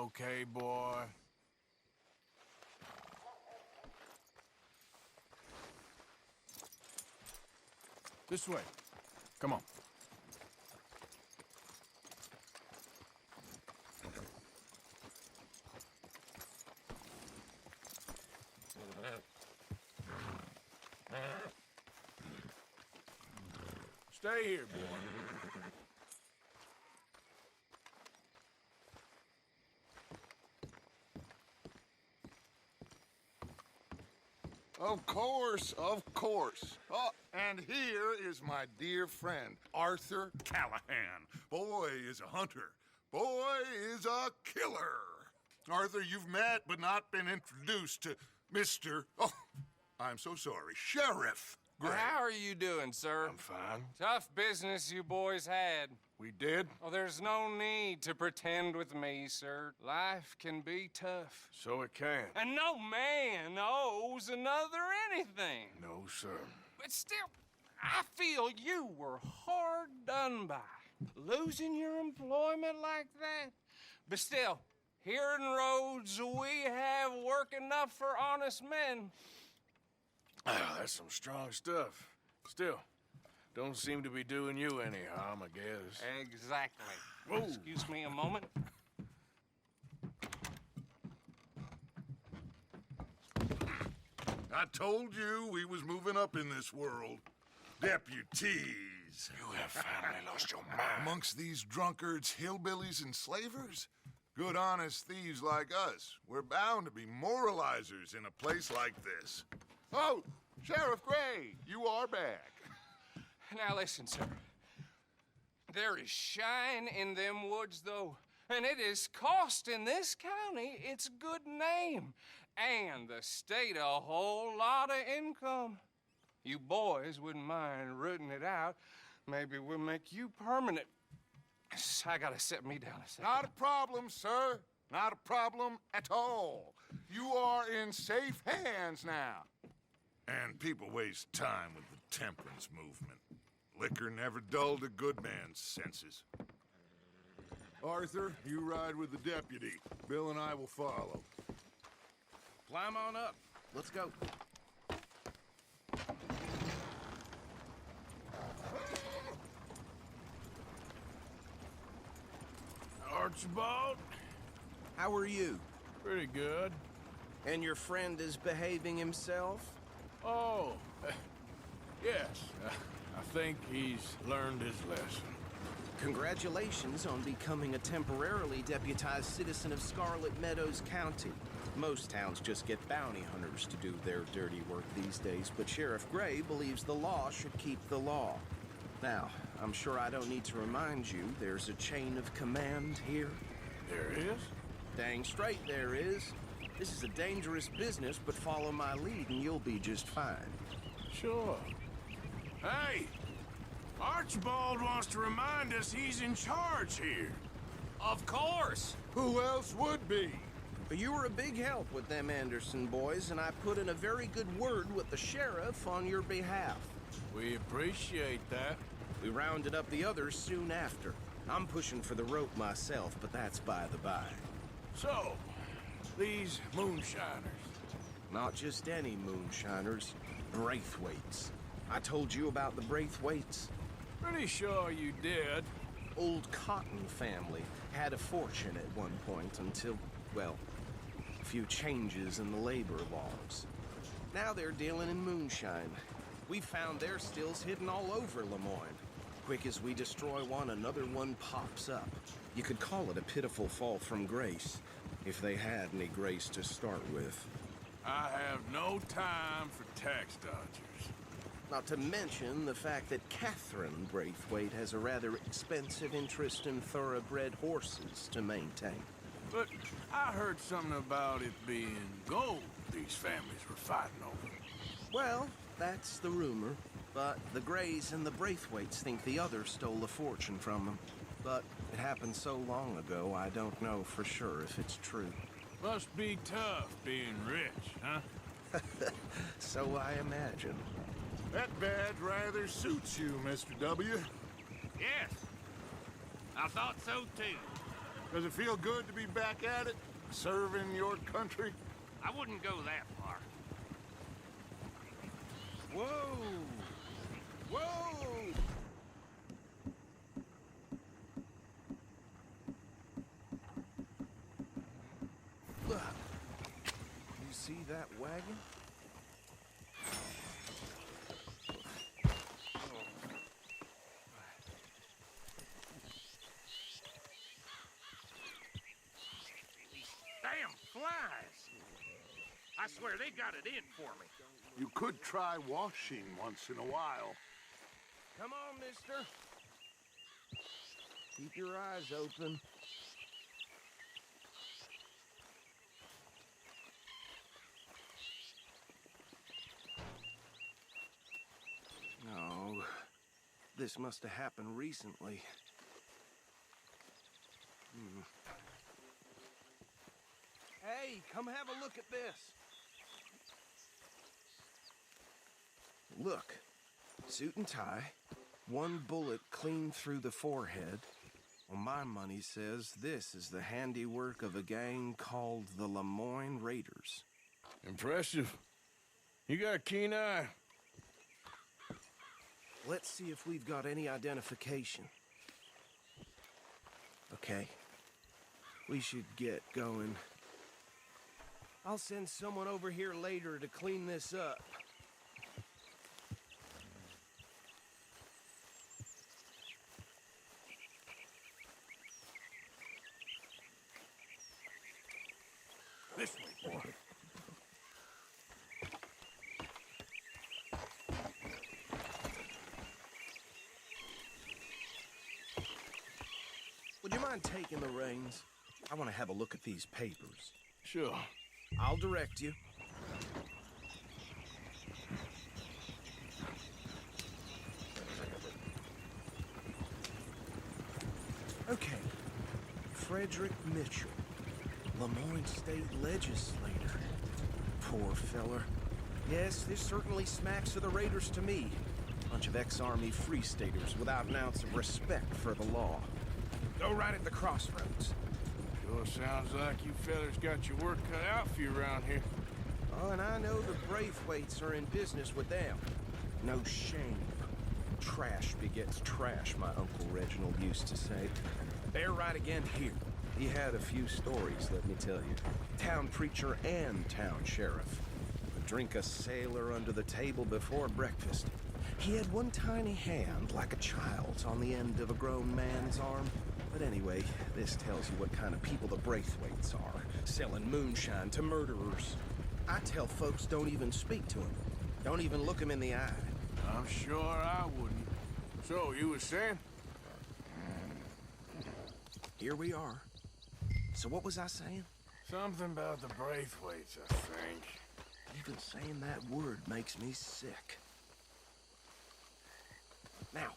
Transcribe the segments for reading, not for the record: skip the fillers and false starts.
okay, boy? This way. Come on. Stay here, boy. Of course, of course. Oh, and here is my dear friend, Arthur Callahan. Boy is a hunter. Boy is a killer. Arthur, you've met but not been introduced to Mr. Oh, I'm so sorry, Sheriff Gray. How are you doing, sir? I'm fine. Tough business you boys had. We did? Oh, there's no need to pretend with me, sir. Life can be tough. So it can. And no man owes another anything. No, sir. But still, I feel you were hard done by. Losing your employment like that. But still, here in Rhodes, we have work enough for honest men. Ah, that's some strong stuff. Still, don't seem to be doing you any harm, I guess. Exactly. Whoa. Excuse me a moment. I told you we was moving up in this world. Deputies. You have finally lost your mind. Amongst these drunkards, hillbillies, and slavers? Good, honest thieves like us. We're bound to be moralizers in a place like this. Oh, Sheriff Gray, you are back. Now listen, sir. There is shine in them woods, though, and it is costing this county its good name and the state a whole lot of income. You boys wouldn't mind rooting it out. Maybe we'll make you permanent. I gotta sit me down a second. Not a problem, sir. Not a problem at all. You are in safe hands now. And people waste time with the temperance movement. Liquor never dulled a good man's senses. Arthur, you ride with the deputy. Bill and I will follow. Climb on up. Let's go. Archibald? How are you? Pretty good. And your friend is behaving himself? Oh, yes. I think he's learned his lesson. Congratulations on becoming a temporarily deputized citizen of Scarlet Meadows County. Most towns just get bounty hunters to do their dirty work these days, but Sheriff Gray believes the law should keep the law. Now, I'm sure I don't need to remind you there's a chain of command here. There is? Dang straight there is. This is a dangerous business, but follow my lead and you'll be just fine. Sure. Hey! Archibald wants to remind us he's in charge here. Of course. Who else would be? But you were a big help with them Anderson boys, and I put in a very good word with the sheriff on your behalf. We appreciate that. We rounded up the others soon after. I'm pushing for the rope myself, but that's by the by. So, these moonshiners. Not just any moonshiners, Braithwaites. I told you about the Braithwaites. Pretty sure you did. Old Cotton family had a fortune at one point until, well, a few changes in the labor laws. Now they're dealing in moonshine. We found their stills hidden all over Lemoyne. Quick as we destroy one, another one pops up. You could call it a pitiful fall from grace, if they had any grace to start with. I have no time for tax dodgers. Not to mention the fact that Catherine Braithwaite has a rather expensive interest in thoroughbred horses to maintain. But I heard something about it being gold these families were fighting over. Well, that's the rumor. But the Grays and the Braithwaites think the others stole a fortune from them. But it happened so long ago, I don't know for sure if it's true. Must be tough being rich, huh? So I imagine. That badge rather suits you, Mr. W. Yes, I thought so too. Does it feel good to be back at it? Serving your country? I wouldn't go that far. Whoa! Whoa! Look. You see that wagon? Damn flies! I swear they got it in for me. You could try washing once in a while. Come on, mister. Keep your eyes open. Oh, this must have happened recently. Hey, come have a look at this. Look, suit and tie, one bullet clean through the forehead. Well, my money says this is the handiwork of a gang called the Lemoyne Raiders. Impressive. You got a keen eye. Let's see if we've got any identification. Okay. We should get going. I'll send someone over here later to clean this up. This way, boy. Would you mind taking the reins? I want to have a look at these papers. Sure. I'll direct you. Okay. Frederick Mitchell, Lemoyne State Legislator. Poor feller. Yes, this certainly smacks of the Raiders to me. Bunch of ex-Army Free Staters without an ounce of respect for the law. Go right at the crossroads. Sure sounds like you fellas got your work cut out for you around here. Oh, and I know the Braithwaites are in business with them. No shame. Trash begets trash, my Uncle Reginald used to say. They're right again here. He had a few stories, let me tell you. Town preacher and town sheriff. Would drink a sailor under the table before breakfast. He had one tiny hand, like a child's, on the end of a grown man's arm. But anyway, this tells you what kind of people the Braithwaites are, selling moonshine to murderers. I tell folks don't even speak to him. Don't even look him in the eye. I'm sure I wouldn't. So, you was saying? Here we are. So what was I saying? Something about the Braithwaites, I think. Even saying that word makes me sick. Now,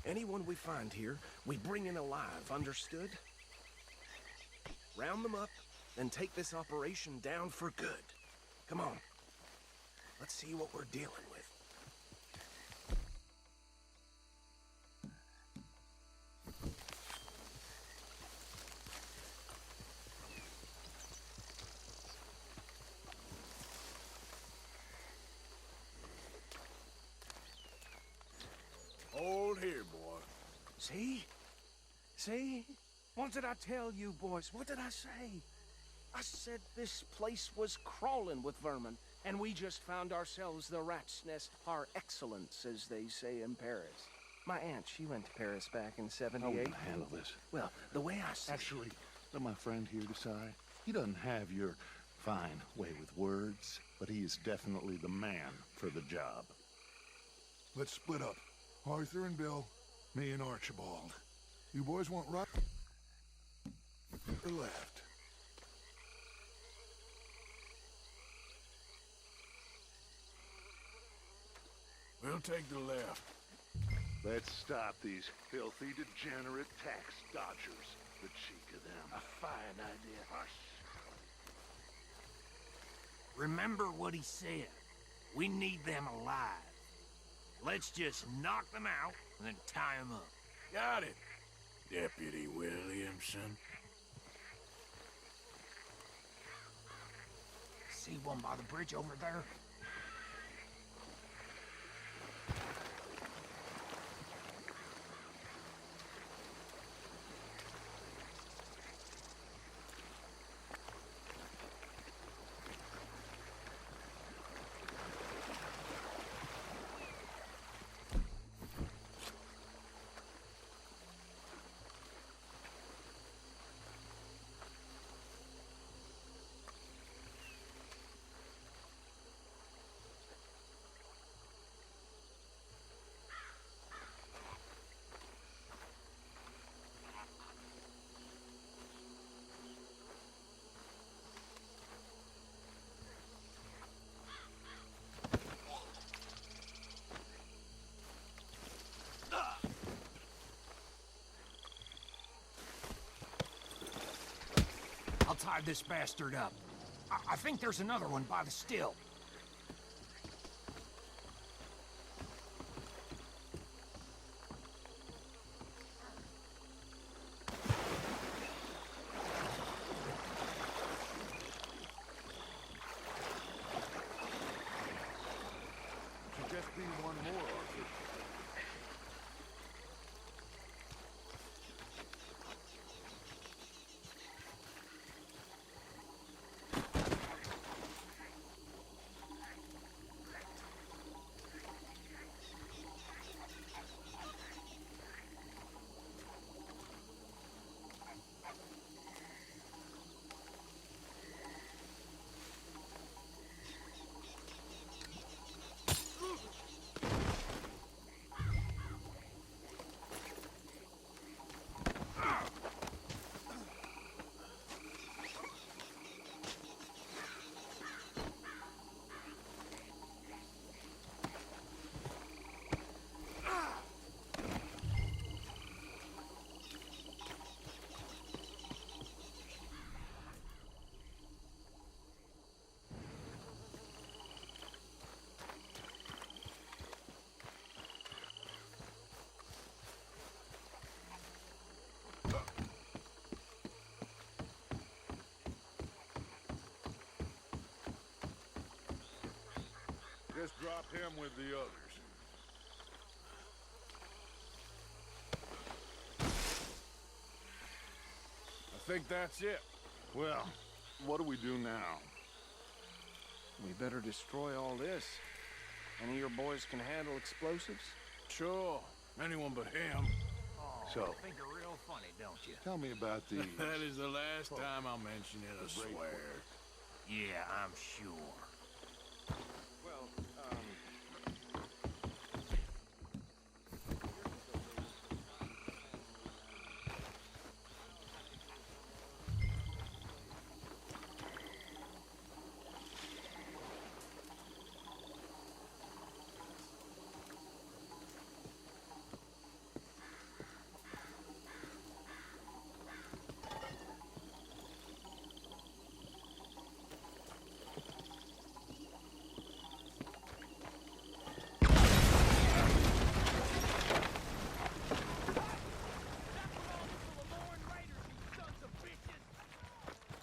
anyone we find here, we bring in alive, understood? Round them up, and take this operation down for good. Come on. Let's see what we're dealing with. Hold here, boy. See? See? What did I tell you, boys? What did I say? I said this place was crawling with vermin, and we just found ourselves the rat's nest par excellence, as they say in Paris. My aunt, she went to Paris back in How are we '78. gonna handle this? Well, the way I see Actually, let my friend here decide. He doesn't have your fine way with words, but he is definitely the man for the job. Let's split up. Arthur and Bill, me and Archibald. You boys want right or left? We'll take the left. Let's stop these filthy, degenerate tax dodgers. The cheek of them. A fine idea. Hush. Remember what he said. We need them alive. Let's just knock them out and then tie them up. Got it, Deputy Williamson. See one by the bridge over there? I'll tie this bastard up. I think there's another one by the still. Should just be one more, Arthur. Just drop him with the others. I think that's it. Well, what do we do now? We better destroy all this. Any of your boys can handle explosives? Sure. Anyone but him. So, You think you're real funny, don't you? tell me about these. That is the last time I'll mention it, I swear. Yeah, I'm sure. Well,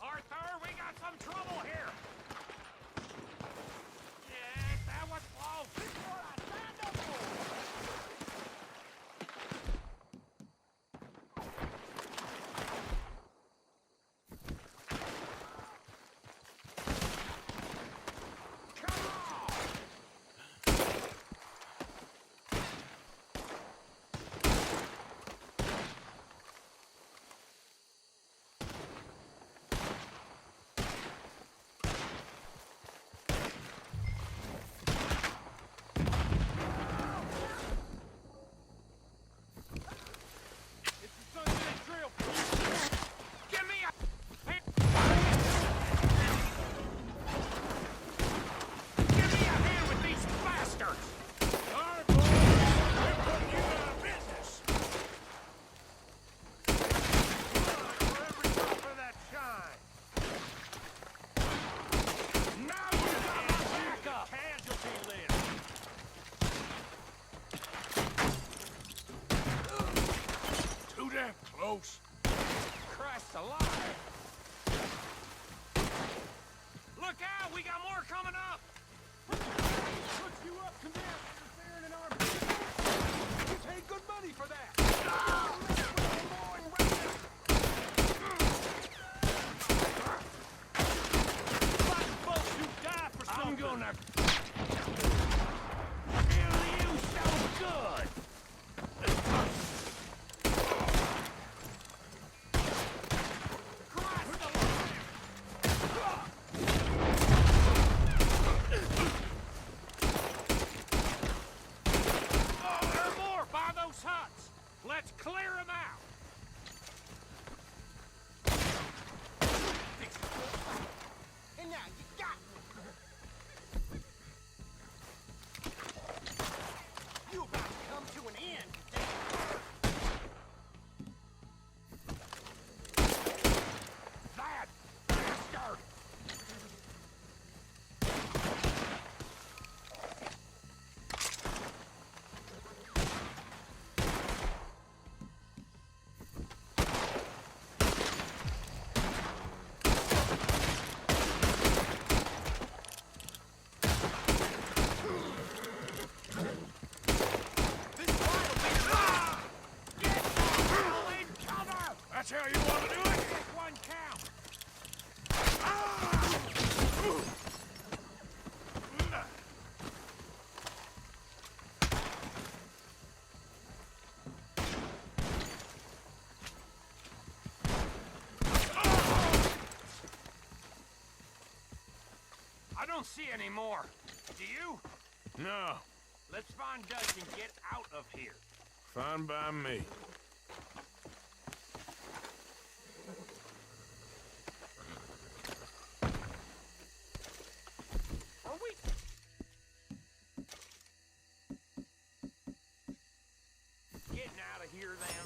Arthur, we got some trouble here! Yes, that was close! This is what I signed up for! Come on! Give me a... Give me a hand with these bastards! All right, boys. We're putting you out of business. For every drop of that shine! Now you got my backup! Casualty list! Too damn close. Christ alive! Look out! We got more coming up! Put you up, command! Interfering in our business! You paid good money for that! I'm gonna kill you so good! Oh, there are more by those huts! Let's clear them out! And now you got you about to come to an end. That bastard! That's how you want to do it? Take one count! I don't see any more. Do you? No. Let's find Dutch and get out of here. Fine by me. Are we? Getting out of here, then?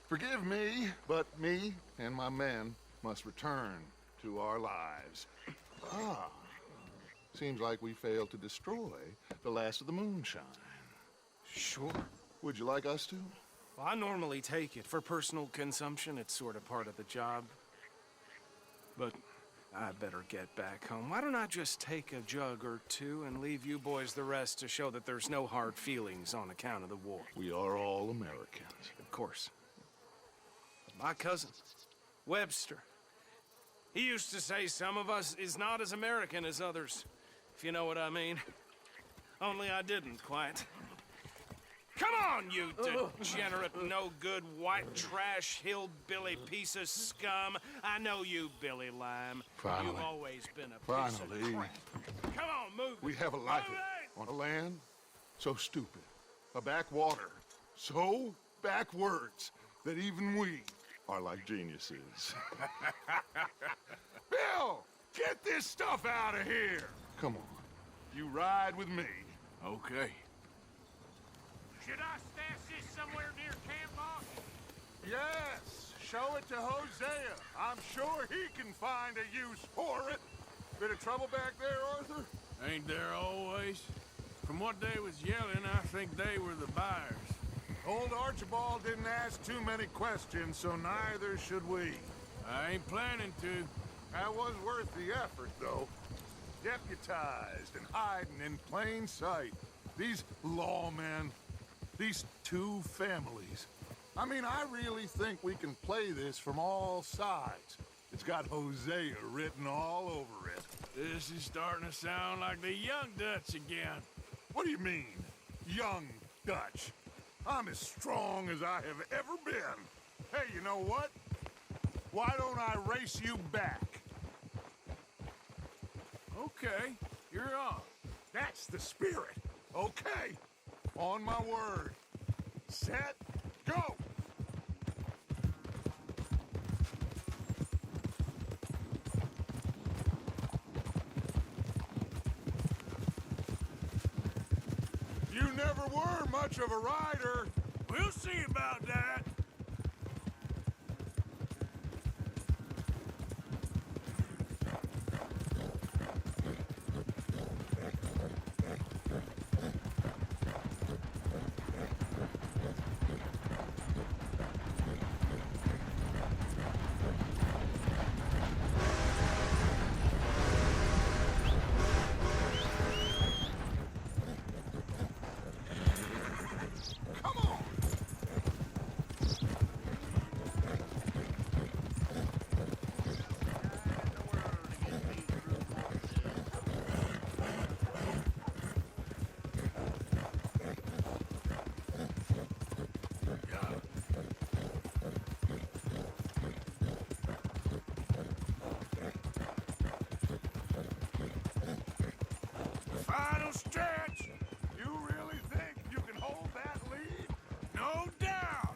Forgive me, but me and my men must return to our lives. Ah, seems like we failed to destroy the last of the moonshine. Sure. Would you like us to? Well, I normally take it. For personal consumption, it's sort of part of the job. But I better get back home. Why don't I just take a jug or two and leave you boys the rest to show that there's no hard feelings on account of the war? We are all Americans. Of course. But my cousin, Webster, he used to say some of us is not as American as others, if you know what I mean. Only I didn't quite. Come on, you degenerate, no-good, white trash, hillbilly piece of scum. I know you, Billy Lime. Finally. You've always been a piece of Finally. crap. Come on, move. We have a life on a land so stupid, a backwater so backwards that even we are like geniuses. Bill, get this stuff out of here. Come on, you ride with me. Okay. Should I stash this somewhere near camp, boss? Yes, show it to Hosea. I'm sure he can find a use for it. Bit of trouble back there, Arthur? Ain't there always? From what they was yelling, I think they were the buyers. Old Archibald didn't ask too many questions, so neither should we. I ain't planning to. That was worth the effort, though. Deputized and hiding in plain sight. These lawmen, these two families. I mean, I really think we can play this from all sides. It's got Hosea written all over it. This is starting to sound like the Young Dutch again. What do you mean, young Dutch? I'm as strong as I have ever been. Hey, you know what? Why don't I race you back? Okay, you're on. That's the spirit. Okay. On my word. Set, go! You never were much of a rider. We'll see about that. Come on! Final stretch. You really think you can hold that lead? No doubt.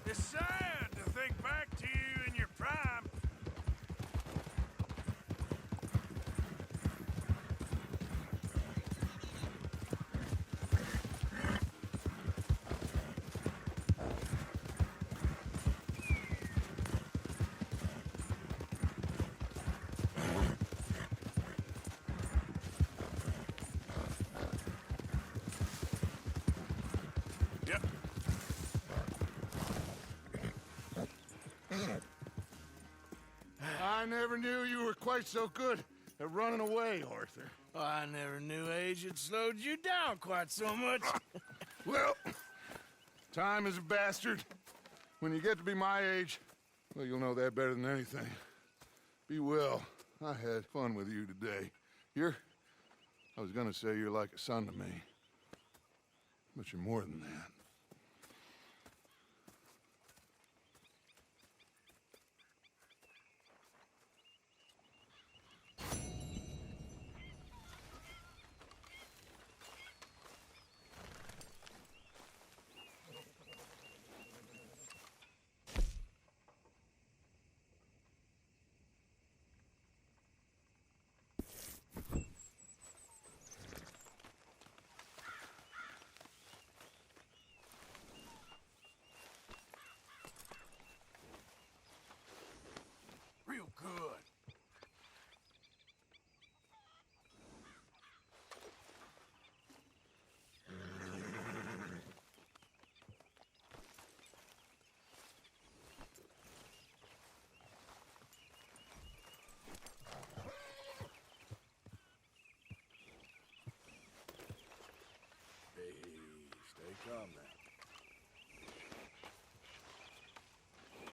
It's sad to think back to you in your prime. Yep. I never knew you were quite so good at running away, Arthur. I never knew age had slowed you down quite so much. Well, time is a bastard. When you get to be my age, well, you'll know that better than anything. Be well. I had fun with you today. I was gonna say you're like a son to me. But you're more than that.